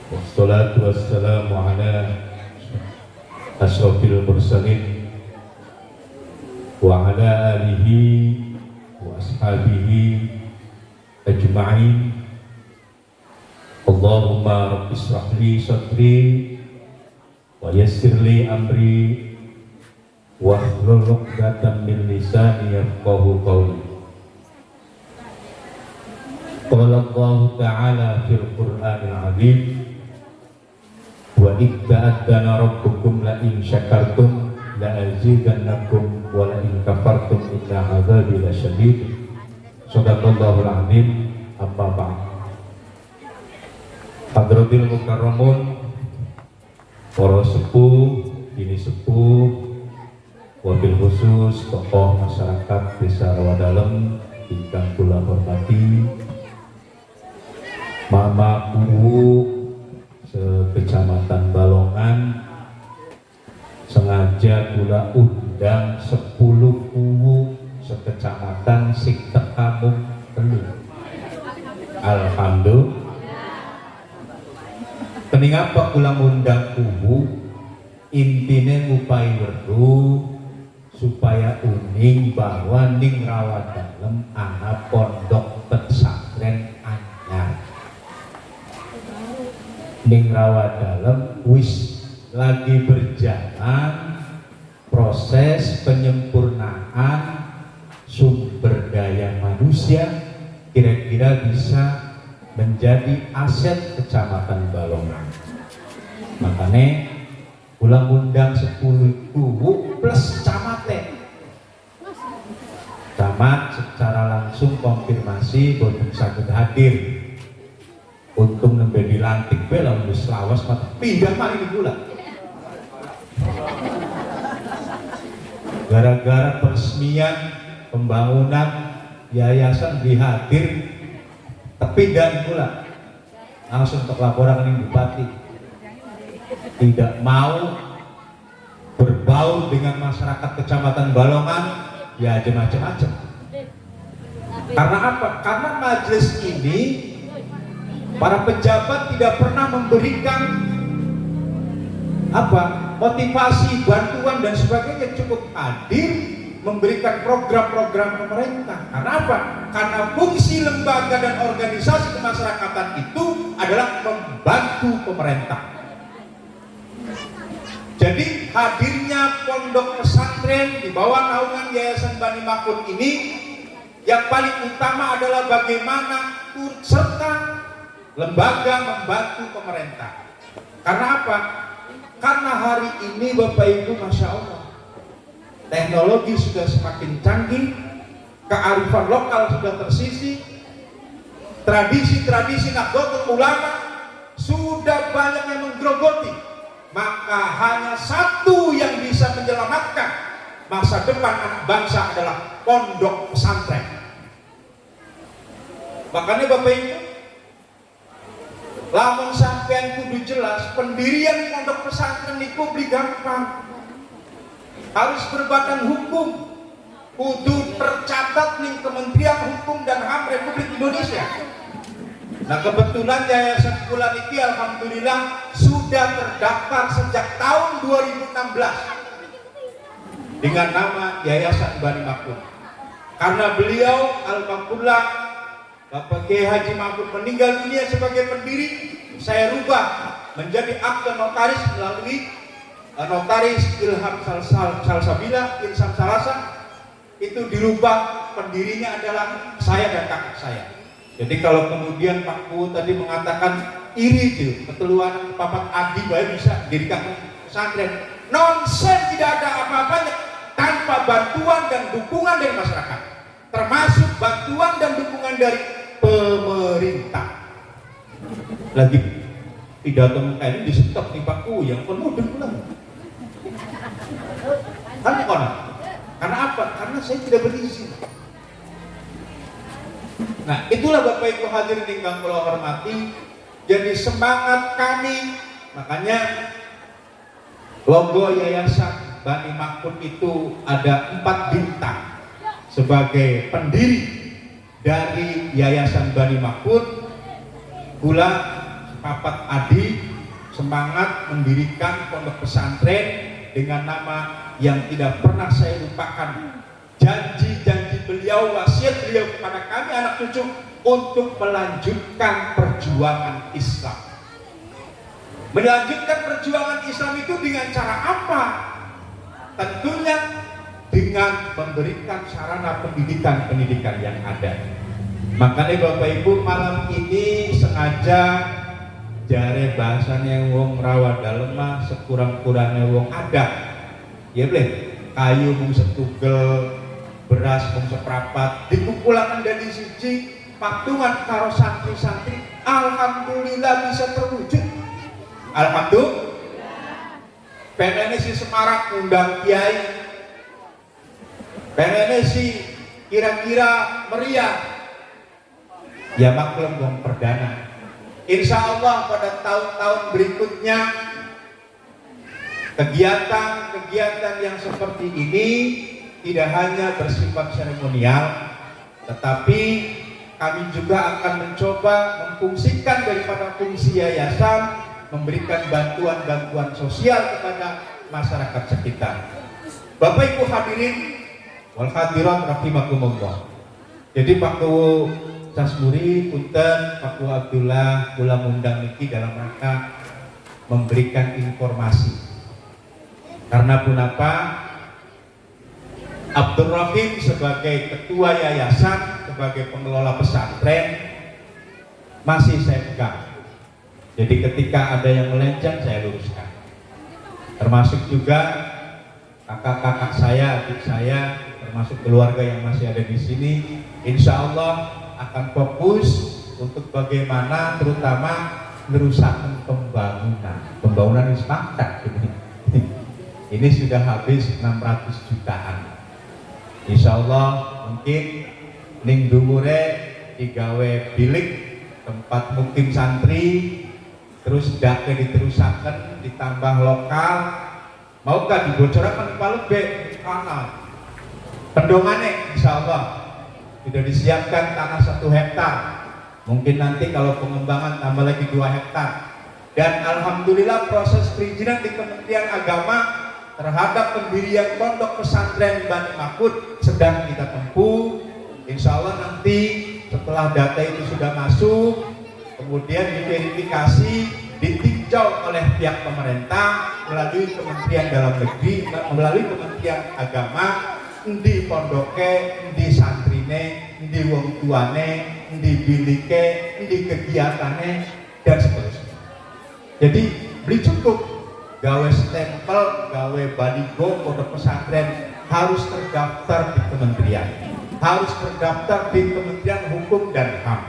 Wassalatu wassalamu ala asyrafil mursalin wa ala alihi wa ashabihi ajma'in. Allahumma rabbi israh li sadri wa yassir li amri wahlul 'uqdatam min lisani yafqahu qawli. Qala Allah ta'ala fil Qur'anil 'azim wa itta'adana rabbukum la in syakartum la azidannakum wa la in kafartum inna 'adzabi lasyadid. Shadaqallahul 'azim. Amma ba'd. Hadratil mukarramun, para sepuh, bini sepuh, wabil khusus tokoh masyarakat Desa Rawadalem ingkang kula hormati, Mama Kuwu sekecamatan Balongan, sengaja kula undang 10 kuwu sekecamatan sing tekamung telu. Alhamdulillah. Kening apa kula ngundang kuwu? Intine ngupai weruh supaya uning bahwa ning Rawadalem ana pondok pesantren anyar. Ning Rawadalem wis lagi berjalan proses penyempurnaan sumber daya manusia, kira-kira bisa menjadi aset Kecamatan Balongan. Makanya kula ngundang 10 kuwu plus camate. Camat secara langsung konfirmasi boten saged hadir. Untung nembe dilantik bae lamun wis lawas mata pindah malih kula. Gara-gara peresmian pembangunan yayasan dihadir tepindah kula. Langsung untuk laporan ke Bupati. Tidak mau berbaur dengan masyarakat Kecamatan Balongan, ya macam-macam. Karena apa? Karena majelis ini para pejabat tidak pernah memberikan motivasi, bantuan dan sebagainya, cukup hadir memberikan program-program pemerintah. Karena apa? Karena fungsi lembaga dan organisasi kemasyarakatan itu adalah membantu pemerintah. Jadi hadirnya pondok pesantren di bawah naungan Yayasan Bani Makmur ini yang paling utama adalah bagaimana turut serta lembaga membantu pemerintah. Karena apa? Karena hari ini Bapak Ibu, Masya Allah, teknologi sudah semakin canggih, kearifan lokal sudah tersisi, tradisi-tradisi Nahdlatul Ulama sudah banyak yang menggerogoti. Maka hanya satu yang bisa menyelamatkan masa depan anak bangsa adalah pondok pesantren. Makanya Bapak Ibu, lamun sampean kudu jelas pendirian pondok pesantren di publik gampang. Harus berbadan hukum, kudu tercatat nih Kementerian Hukum dan HAM Republik Indonesia. Nah kebetulan Yayasan kula niki alhamdulillah sudah terdaftar sejak tahun 2016 dengan nama Yayasan Bani Makmur. Karena beliau almarhumlah Bapak Kiai Haji Mahmud meninggal dunia sebagai pendiri, saya rubah menjadi akte notaris melalui notaris Ilham Salsabila, Ilham Salasa. Itu dirubah, pendirinya adalah saya dan kakak saya. Jadi kalau kemudian Pak Kuwu tadi mengatakan iri tuh, keteluan papat adi bae bisa didirikan pesantren, nonsen, tidak ada apa-apanya tanpa bantuan dan dukungan dari masyarakat, termasuk bantuan dan dukungan dari pemerintah. Lagi pidato ini di stop nih Pak Kuwu yang penuh pulang. Kan karena apa? Karena saya tidak berizin. Nah itulah Bapak Ibu hadirin ingkang kula hormati, jadi semangat kami. Makanya logo Yayasan Bani Makmur itu ada 4 bintang sebagai pendiri dari Yayasan Bani Makmur. Kula Papat Adi semangat mendirikan pondok pesantren dengan nama yang tidak pernah saya lupakan. Janji-janji beliau, wasiat beliau kepada kami anak cucu untuk melanjutkan perjuangan Islam. Melanjutkan perjuangan Islam itu dengan cara apa? Tentunya dengan memberikan sarana pendidikan yang ada. Makanya Bapak Ibu malam ini sengaja jare bahasanya wong rawa dalem mah sekurang-kurangnya wong ada. Ya boleh, kayu mung setugel, beras mung seprapat, dikumpulakan dari siji patungan karo santri-santri, alhamdulillah bisa terwujud. Alhamdulillah. PNS si Semarang undang kiai, PNS si kira-kira meriah. Ya maklum wong perdana. Insya Allah pada tahun-tahun berikutnya kegiatan-kegiatan yang seperti ini tidak hanya bersifat seremonial, tetapi kami juga akan mencoba memfungsikan daripada fungsi yayasan, memberikan bantuan-bantuan sosial kepada masyarakat sekitar. Bapak Ibu hadirin wal hadirat rahimakumullah. Jadi waktu Casmuri, Punten, Pak Abdullah, kula undang niki dalam rangka memberikan informasi. Karena punapa Abdul Rahim sebagai ketua yayasan, sebagai pengelola pesantren masih saya pegang. Jadi ketika ada yang melenceng saya luruskan. Termasuk juga kakak-kakak saya, adik saya, termasuk keluarga yang masih ada di sini, insya Allah akan fokus untuk bagaimana terutama merusakan pembangunan sepakat ini sudah habis 600 jutaan. Insya Allah mungkin ning dhuwure digawe bilik tempat mukim santri, terus dake diterusaken ditambah lokal, maukah dibocoraken palebe kanal pendongane. Insya Allah sudah disiapkan tanah 1 hektar, mungkin nanti kalau pengembangan tambah lagi 2 hektar. Dan alhamdulillah proses perizinan di Kementerian Agama terhadap pendirian pondok pesantren Bani Mahfud sedang kita tempuh. Insya Allah nanti setelah data itu sudah masuk, kemudian diverifikasi, ditinjau oleh pihak pemerintah melalui Kementerian Dalam Negeri, melalui Kementerian Agama, di pondoke, di santrine, di wong tuane, di bilike, di kegiatannya dan seterusnya. Jadi beli cukup gawe stempel, gawe baligo pondok pesantren harus terdaftar di kementerian, harus terdaftar di Kementerian Hukum dan HAM,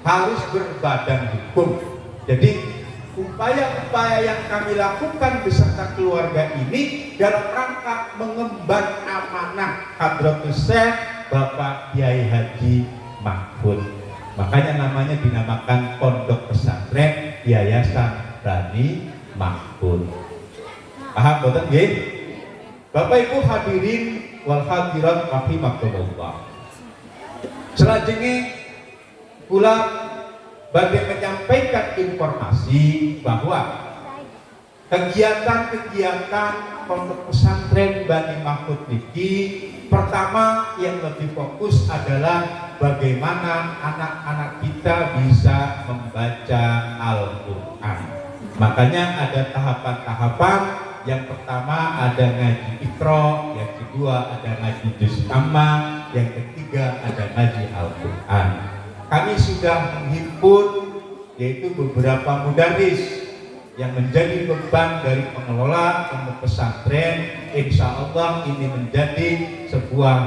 harus berbadan hukum. Jadi upaya-upaya yang kami lakukan beserta keluarga ini dalam rangka mengemban amanah Hadratus Syekh Bapak Kiai Haji Mahfud. Makanya namanya dinamakan Pondok Pesantren Yayasan Bani Mahfud. Paham boten nggih? Bapak Ibu hadirin wal hadirat rahimakumullah. Selanjutnya kula badhe menyampaikan informasi bahwa kegiatan-kegiatan pondok pesantren Bani Mahfud niki pertama yang lebih fokus adalah bagaimana anak-anak kita bisa membaca Al-Quran. Makanya ada tahapan-tahapan. Yang pertama ada ngaji Iqra, yang kedua ada ngaji Juz Amma, yang ketiga ada ngaji Al-Quran. Kami sudah menghimpun yaitu beberapa mudaris yang menjadi beban dari pengelola pondok pesantren. Insya Allah ini menjadi sebuah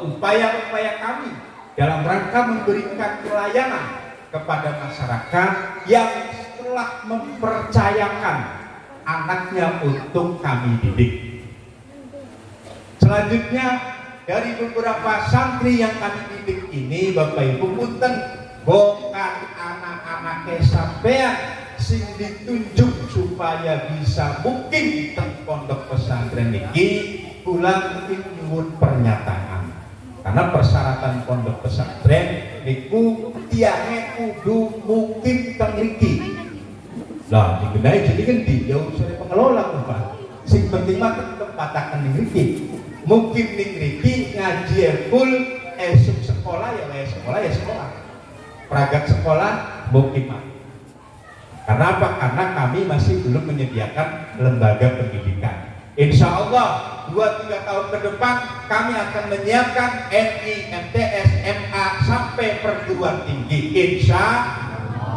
upaya-upaya kami dalam rangka memberikan pelayanan kepada masyarakat yang telah mempercayakan anaknya untuk kami didik. Selanjutnya dari beberapa santri yang kami didik ini, Bapak Ibu punten, bukan anak-anak sampean sing ditunjuk supaya bisa mungkin teng pondok pesantren iki, kula nyuwun pernyataan. Karena persyaratan pondok pesantren niku tiange kudu mungkin teng mriki. Lah dikenai jadi ganti ya urusan pengelola Pak. Sing penting mah tempataken ning mriki. Mungkin ning mriki ngaji full, esuk sekolah ya sekolah ya sekolah. Pragat sekolah mungkin mah. Karena apa? Karena kami masih belum menyediakan lembaga pendidikan. Insya Allah 2-3 tahun ke depan kami akan menyiapkan MI, MTS, MA sampai perguruan tinggi. Insya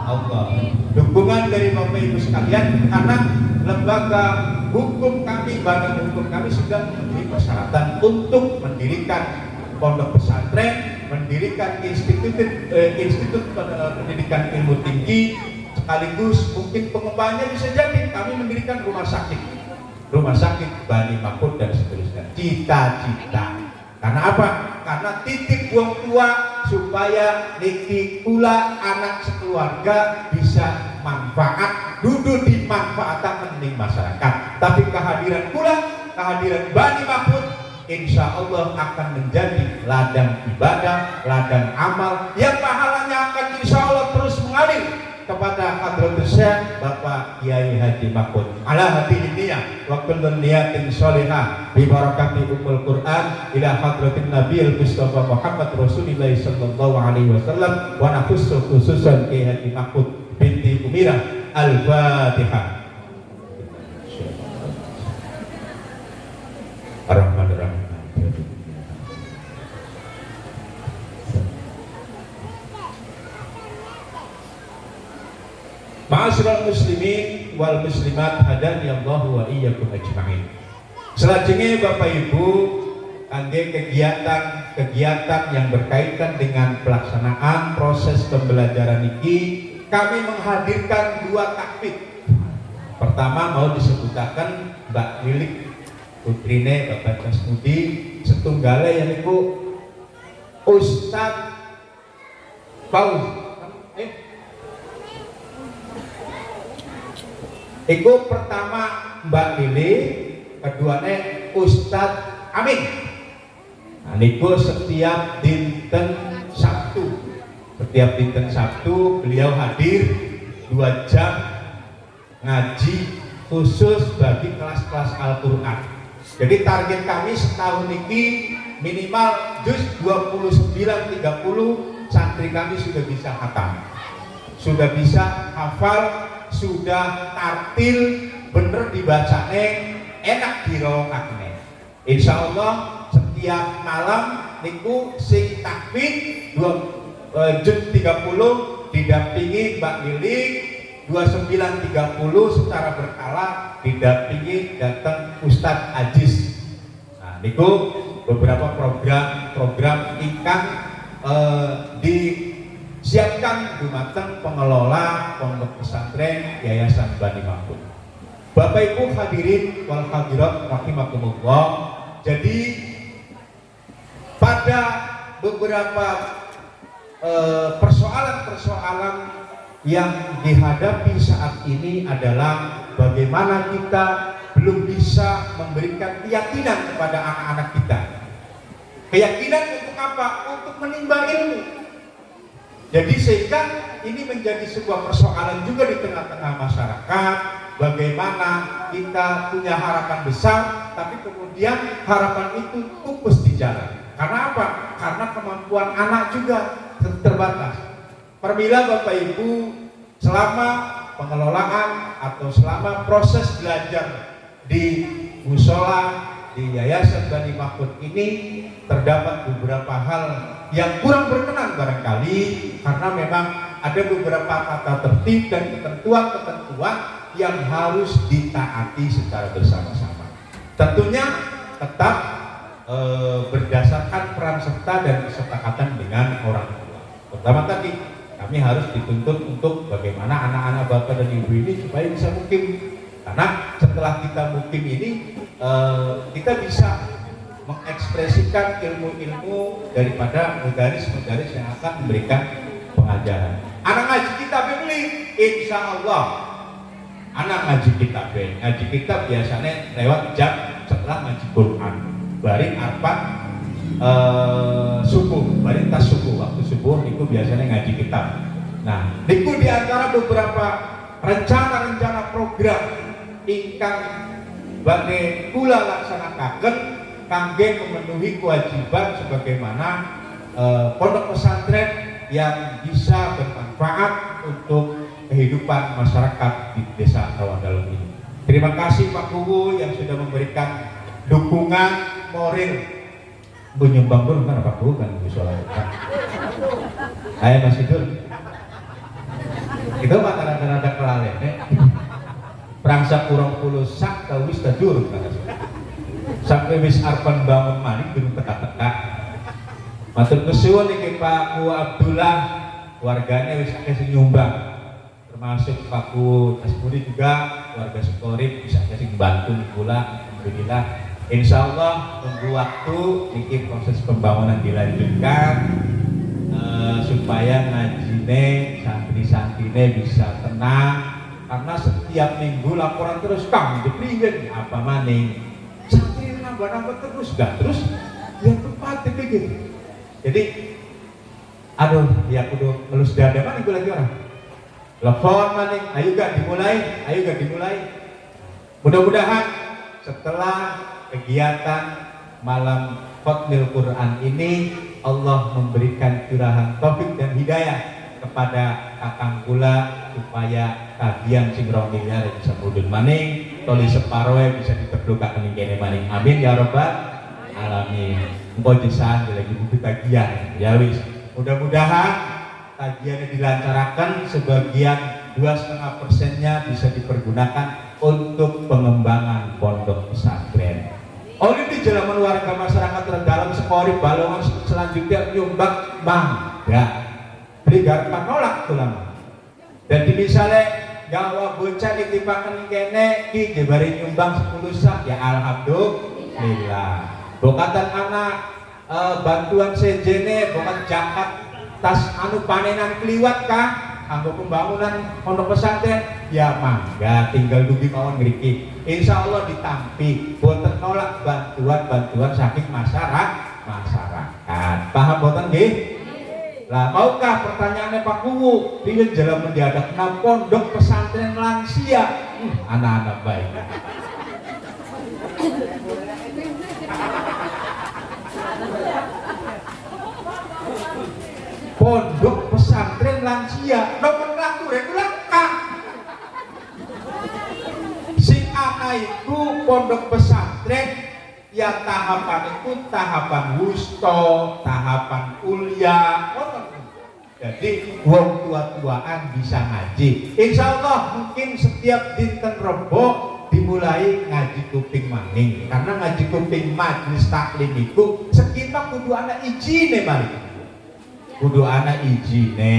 Allah. Dukungan dari Bapak Ibu sekalian, karena lembaga hukum kami, badan hukum kami sudah memenuhi persyaratan untuk mendirikan pondok pesantren, mendirikan institut pendidikan ilmu tinggi, sekaligus mungkin pengembangannya bisa jadi kami mendirikan rumah sakit Bani Mahfud dan seterusnya. Cita-cita. Karena apa? Karena titik buang tua supaya niki pula anak sekeluarga bisa manfaat, duduk dimanfaatkan di masyarakat. Tapi kehadiran Bani Mahfud insya Allah akan menjadi ladang ibadah, ladang amal yang pahalanya akan insya Allah terus mengalir kepada Hadratus Syekh Bapak Kiai Haji Mahfud. Ala hati niyah wa kullun niyatin sholihah bi barakati ummul Quran ila hadratin Nabiyil Mustafa Muhammad Rasulillah sallallahu alaihi wasallam wa nafsu khususan Kiai Haji Mahfud binti Umirah. Al-Fatihah. Ar-Rahmanir-Rahim. Ma'asyiral muslimin wal muslimat hadani Allah wa iyyakum ajma'in. Selanjutnya Bapak Ibu, kangge kegiatan yang berkaitan dengan pelaksanaan proses pembelajaran ini, kami menghadirkan 2 takfid. Pertama mau disebutaken Mbak Lilik putrine Bapak Casmudi, setunggale yaiku Ustadz Paul. Iku pertama Mbak Lili, keduanya Ustadz Amin. Nah, niku setiap dinten Sabtu beliau hadir 2 jam ngaji khusus bagi kelas-kelas Al-Quran. Jadi target kami setahun ini minimal juz 29-30 santri kami sudah bisa khatam, sudah bisa hafal, sudah tartil, bener dibacane, enak dirokakne. Insya Allah setiap malam niku sing takfid juz 30 didampingi Mbak Lilik, 29-30 secara berkala didampingi datang Ustadz Aziz. Nah niku beberapa program ikan disiapkan dumateng pengelola pondok pesantren Yayasan Bani Mahfud. Bapak Ibu hadirin wal hadirat rahimakumullah. Jadi pada beberapa persoalan-persoalan yang dihadapi saat ini adalah bagaimana kita belum bisa memberikan keyakinan kepada anak-anak kita. Keyakinan untuk apa? Untuk menimba ilmu. Jadi sehingga ini menjadi sebuah persoalan juga di tengah-tengah masyarakat. Bagaimana kita punya harapan besar, tapi kemudian harapan itu pupus di jalan. Karena apa? Karena kemampuan anak juga terbatas. Permila Bapak Ibu, selama pengelolaan atau selama proses belajar di musola di Yayasan Bani Mahfud ini terdapat beberapa hal yang kurang berkenan barangkali, karena memang ada beberapa tata tertib dan ketentuan-ketentuan yang harus ditaati secara bersama-sama. Tentunya tetap berdasarkan peran serta dan kesepakatan dengan orang tua. Pertama tadi kami harus dituntut untuk bagaimana anak-anak bapak dan ibu ini supaya bisa mukim, karena setelah kita mukim ini kita bisa mengekspresikan ilmu-ilmu daripada medaris-medaris yang akan memberikan pengajaran. Anak ngaji kitab beli, insya Allah anak ngaji kitab. Ngaji kitab biasanya lewat jam setelah ngaji Quran, bari arpat subuh, bari tas subuh, waktu subuh itu biasanya ngaji kitab. Nah, itu diantara beberapa rencana-rencana program ingkang badhe kula laksanaken kangge memenuhi kewajiban sebagaimana pondok pesantren yang bisa bermanfaat untuk kehidupan masyarakat di Desa Rawandalem ini. Terima kasih Pak Kuwu yang sudah memberikan dukungan moral. Menyumbang dulu kan Pak Kuwu kan soalnya. Ayo Mas Idul. Itu Pak rada-rada kelalen. Prangsa kurang puluh sak tau wis tadur kan. Sampai wis arpan bangun maning durung teka-teka. Matur kesuwun iki Pak Kuwu Abdullah, warganya wis akeh sing nyumbang. Termasuk Pak Kuwu Tasbudi juga warga Sukorip bisa sing bantu pula. Alhamdulillah. Insyaallah tunggu waktu iki proses pembangunan dilanjutkan supaya ngajine santri-santrine bisa tenang, karena setiap minggu laporan terus Kang dipingin apa maning santri nambah-nambah terus gak terus yang tepat dipikir. Jadi aduh ya kudu ngelus dada maning gue lagi orang telepon maning, ayo gak dimulai. Mudah-mudahan setelah kegiatan malam Khatmil Quran ini Allah memberikan curahan taufik dan hidayah kepada kakang kula supaya kagian sing rong miliar bisa mudhun maning, toli separoe bisa diteplukake kene maning. Amin ya rabbal alamin. Engko jisan lagi butuh kagian. Ya wis, mudah-mudahan kajiannya dilancarkan, sebagian 2,5%-nya bisa dipergunakan untuk pengembangan pondok pesantren. Oh ini jalaman warga masyarakat terdalam Sukorip Balongan selanjutnya nyumbang mangga beli garpan nolak tulang. Jadi misalnya gawa bocah ditimpakan kene ki jebari nyumbang 10 sak ya alhamdulillah. Bokatan anak bantuan sejene bokan jakat tas anu panenan kliwat kah anggo pembangunan pondok pesantren ya mangga tinggal dugi kawan ngriki. Insyaallah ditampi boten nolak bantuan saking masyarakat. Paham boten nggih? Lah maukah pertanyaannya Pak Kuwu pingin jalan mendiadakna pondok pesantren lansia anak-anak baik. Pondok pesantren lansia nomenklatur itu lengkap. Sing ana itu pondok pesantren yang tahapan itu tahapan wusto, tahapan kuliah. Jadi wong tua-tuaan bisa ngaji. Insyaallah mungkin setiap dinten Rebo dimulai ngaji kuping maning, karena ngaji kuping majelis taklim itu sekitar kudu anak ijine maning. Kudu anak ijine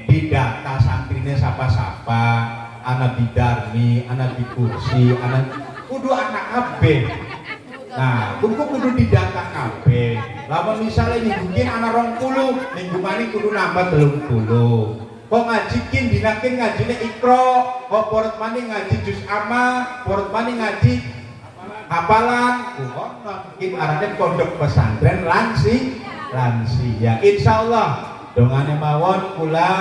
didata santrine sapa-sapa, anak bidarmi, anak bikursi, anak kudu anak kabeh. Nah, kudu didata kabeh. Lamun misalnya minggu anak 20, minggu maning kudu nambah 30. Kok ngajikin dinakin ngajine Iqra, kok porot maning ngaji juz amma, porot maning ngaji hafalan. Kok mungkin arane pondok pesantren lansia. Insyaallah dongane mawon kula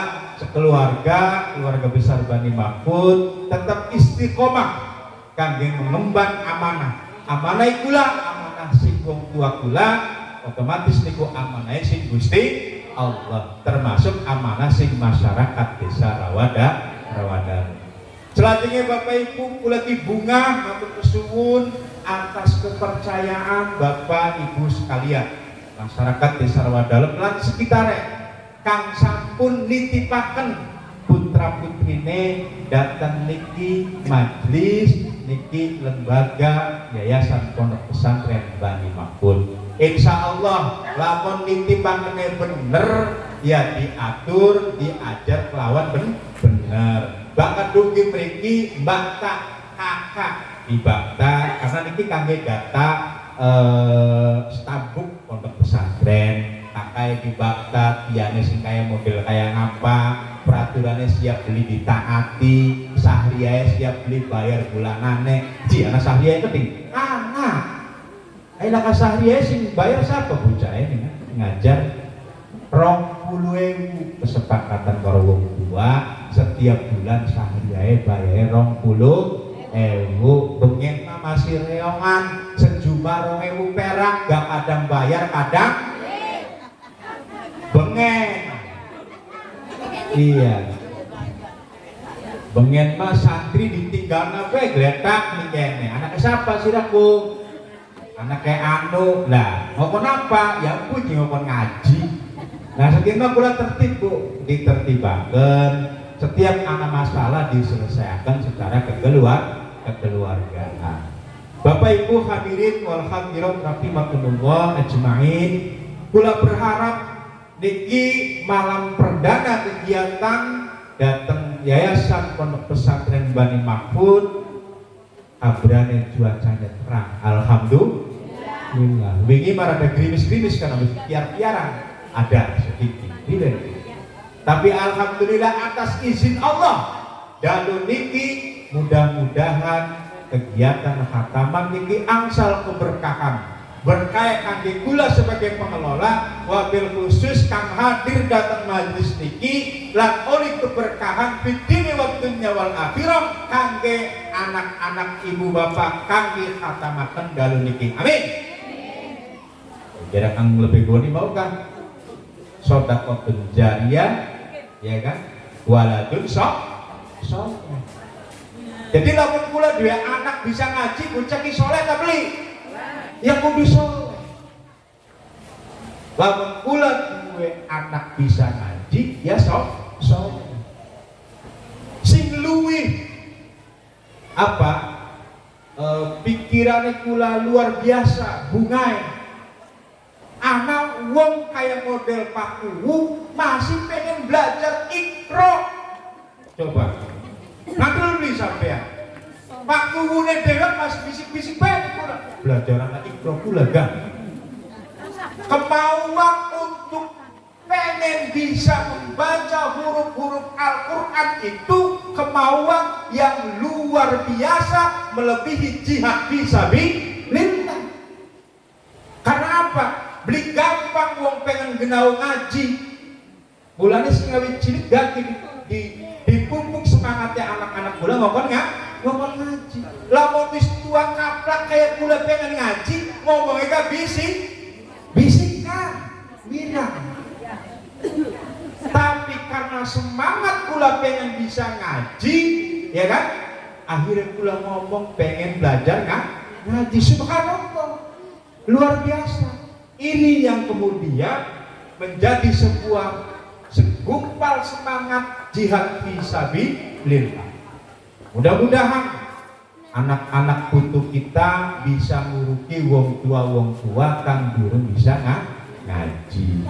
sekeluarga, keluarga besar Bani Mahfud tetap istiqomah kangge mengemban amanah. Amanah kula, amanah sing wong tua kula, otomatis niku amanah sing Gusti Allah, termasuk amanah sing masyarakat Desa Rawandalem. Selanjutnya Bapak Ibu kula bunga matur kesuwun atas kepercayaan Bapak Ibu sekalian masyarakat Desa Rawandalem lan sekitare kang sampun nitipaken putra putrine datang niki majelis niki lembaga Yayasan Pondok Pesantren Bani Mahfud. Insyaallah lamun nitipakene bener ya diatur diajar kelawan bener. Bahkan dugi mriki mbak tak kakak ibakta karena niki kangge data stabuk pondok pesantren kakai dibakta biane sing kaya model kaya ngapa peraturannya siap beli ditaati sahriyae siap beli bayar bulanane ji anak sahriyae keting anak ayo sahriyae sing bayar siapa bocah ini ngajar 20.000 kesepakatan karo wong tua setiap bulan sahriae bayar 20.000. Bengen mah masih reongan sejumlah 2.000 perak, gak kadang bayar kadang bengen. Iya, bengen mah santri ditinggal nabe geletak nih kene. Anaknya siapa sih aku? Anak kayak anu lah. Ngokon apa? Ya aku ngokon ngaji. Nah sekian kula tertib bu, ditertibakan. Setiap anak masalah diselesaikan secara kekeluargaan. Bapak Ibu hadirin wal hadirat rahimakumullah ajmain. Kula berharap niki malam perdana kegiatan datang Yayasan Pondok Pesantren Bani Mahfud. Abrane cuacanya terang, alhamdulillah. Wingi marada gerimis-gerimis karena piar-piaran ada sedikit, tapi alhamdulillah atas izin Allah. Dan niki mudah-mudahan kegiatan khataman niki angsal keberkahan. Berkait kangge kula sebagai pengelola, wabil khusus kang hadir datang majelis niki lan oleh keberkahan fitini waktunya wal akhirah kangge anak-anak ibu bapak kangge khatamaken dalu niki. Amin. Kira kang lebih goni mau kan? Sedekahun jariyah, ya kan? Waladun sok. Jadi lamun kula dua anak bisa ngaji bocah ki saleh ta beli? Ya kudu soleh. Lamun kula duwe anak bisa ngaji ya soleh. Sing luwih apa pikirannya kula luar biasa bungai. Anak wong kayak model Pak Uwu masih pengen belajar Iqra. Coba nanti beli sampean Pak Uwu dewek masih bisik-bisik bae kula belajar anak Iqra kula gak. Kemauan untuk pengen bisa membaca huruf-huruf Al-Quran itu kemauan yang luar biasa melebihi jihad fisabilillah. Karena apa? Beli gampang wong pengen genau ngaji. Mulane sing awit cilik gak dipupuk semangatnya anak-anak kula ngomong ngaji. Lamun wis tua kaplak kayak kula pengen ngaji, ngomongnya gak bisikan, wirang. Tapi karena semangat kula pengen bisa ngaji, ya kan? Akhirnya kula ngomong pengen belajar ngaji. Subhanallah, luar biasa. Ini yang kemudian menjadi sebuah segumpal semangat jihad fisabilillah. Mudah-mudahan anak-anak putu kita bisa nguruki wong tua kang durung bisa ngaji.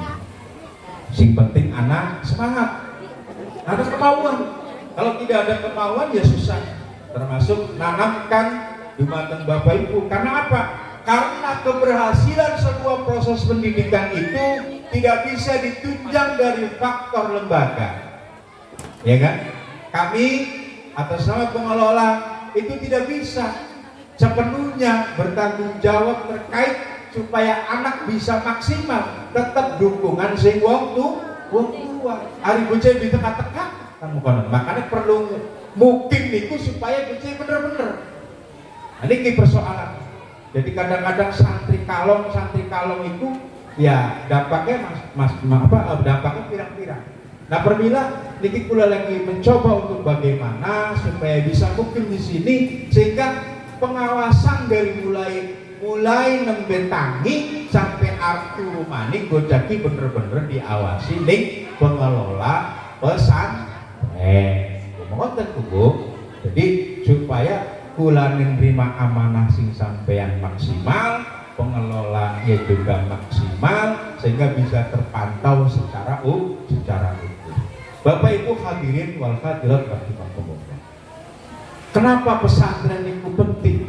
Sing penting anak semangat, ada kemauan. Kalau tidak ada kemauan ya susah. Termasuk nanamkan dumateng Bapak Ibu. Karena apa? Karena keberhasilan sebuah proses pendidikan itu tidak bisa ditunjang dari faktor lembaga. Ya kan? Kami atas nama pengelola itu tidak bisa sepenuhnya bertanggung jawab terkait supaya anak bisa maksimal. Tetap dukungan sing wong tua. Ari bocah diteka-teka kan bukan. Makanya perlu mungkin itu supaya bocah bener-bener. Ini persoalan. Jadi kadang-kadang santri kalong itu ya dampaknya dampaknya pirang-pirang. Nah permila niki kula lagi mencoba untuk bagaimana supaya bisa mungkin di sini sehingga pengawasan dari mulai nembetangi sampai artu maning gojaki bener-bener diawasi ning pengelola pesantren. Ngoten Bu. Jadi supaya kula nerima amanah sing sampeyan maksimal, pengelola ya juga maksimal sehingga bisa terpantau secara utuh. Bapak Ibu hadirin wal hadirat rahimakumullah. Kenapa pesantren itu penting?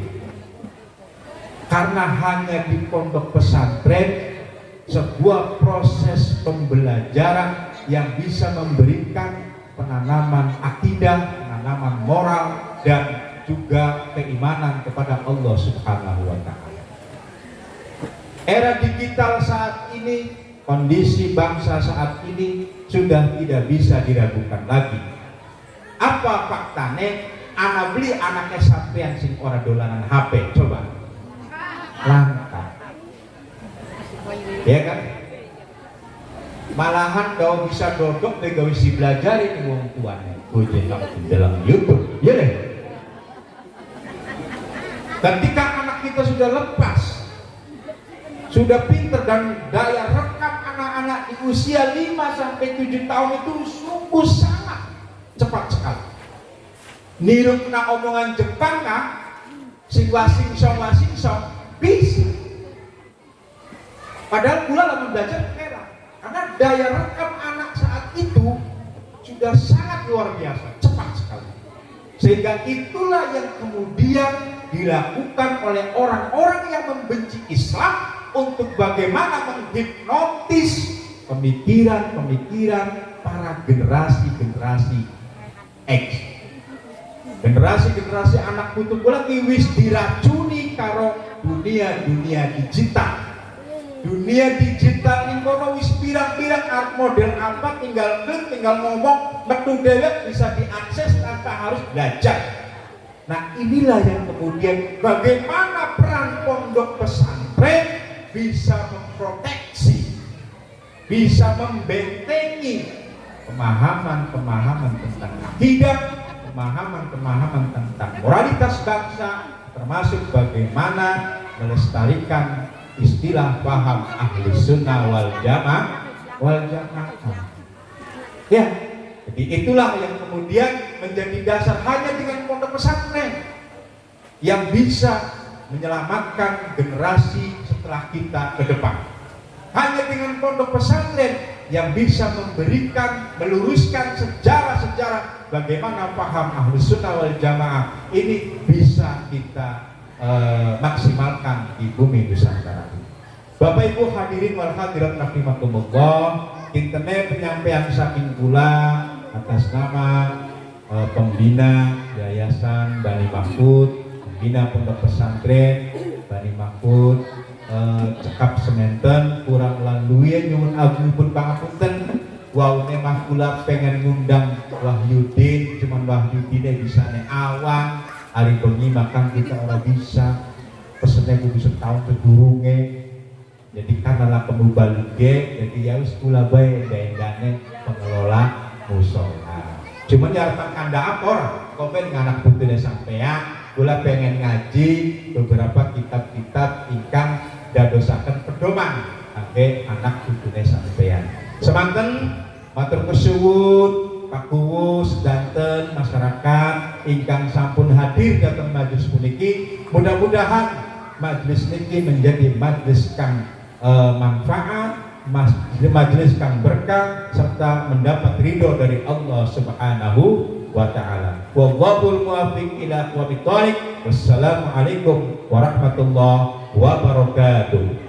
Karena hanya di pondok pesantren sebuah proses pembelajaran yang bisa memberikan penanaman akidah, penanaman moral dan juga keimanan kepada Allah Subhanahu wa Ta'ala. Era digital saat ini, kondisi bangsa saat ini sudah tidak bisa diragukan lagi Apa faktane? Ana beli anaknya sampean sing ora dolanan HP, coba. Langka. Ya kan? Malahan kau bisa dodok gawe si belajarin wong tuane. Bojo dalam YouTube. Ya deh. Ketika anak kita sudah lepas, sudah pinter dan daya rekam anak-anak di usia 5-7 tahun itu sungguh sangat cepat sekali. Niru kena omongan Jepang sing wasing song bisa. Padahal pula lama belajar merah. Karena daya rekam anak saat itu sudah sangat luar biasa, cepat sekali. Sehingga itulah yang kemudian dilakukan oleh orang-orang yang membenci Islam untuk bagaimana menghipnotis pemikiran-pemikiran para generasi-generasi X. Generasi-generasi anak putu bola wis diracuni karo dunia digital. Dunia digital ini kono wis pirang-pirang art model apa tinggal klik, tinggal ngomong, metu dewek bisa diakses tanpa harus belajar. Nah inilah yang kemudian bagaimana peran pondok pesantren bisa memproteksi, bisa membentengi pemahaman-pemahaman tentang akidah, pemahaman-pemahaman tentang moralitas bangsa, termasuk bagaimana melestarikan istilah paham ahli sunnah wal jamaah. Ya, jadi itulah yang kemudian menjadi dasar. Hanya dengan pondok pesantren yang bisa menyelamatkan generasi setelah kita ke depan. Hanya dengan pondok pesantren yang bisa memberikan, meluruskan sejarah-sejarah bagaimana paham ahli sunnah wal jamaah ini bisa kita maksimalkan di bumi Nusantara. Bapak Ibu hadirin wal hadirat rahimakumullah, intene penyampaian saking kula atas nama pembina Yayasan Bani Mahfud, pembina pondok pesantren Bani Mahfud, cekap semanten kurang landuye nyuwun agungipun pangapunten. Waune mah kula pengen ngundang Wahyudin, cuman Wahyudine bisane awan. Hari bengi makan kita orang bisa pesennya gue bisa tahun sedurunge. Jadi karena lah balige, jadi ya wis kula bae dendane pengelola musola. Cuman ya harap anda apor, kau pengen anak putune sampean, kula pengen ngaji beberapa kitab-kitab ingkang dadosaken pedoman kangge anak putune sampean. Semanten matur kesuwun Pak Kuwu sedanten masyarakat ingkang sampun hadir datang majelis puniki, mudah-mudahan majelis niki menjadi majelis kang manfaat, majelis kang berkah serta mendapat ridho dari Allah Subhanahu wa taala. Wallahul muwaffiq ila aqwamit thoriq. Wassalamualaikum warahmatullahi wabarakatuh.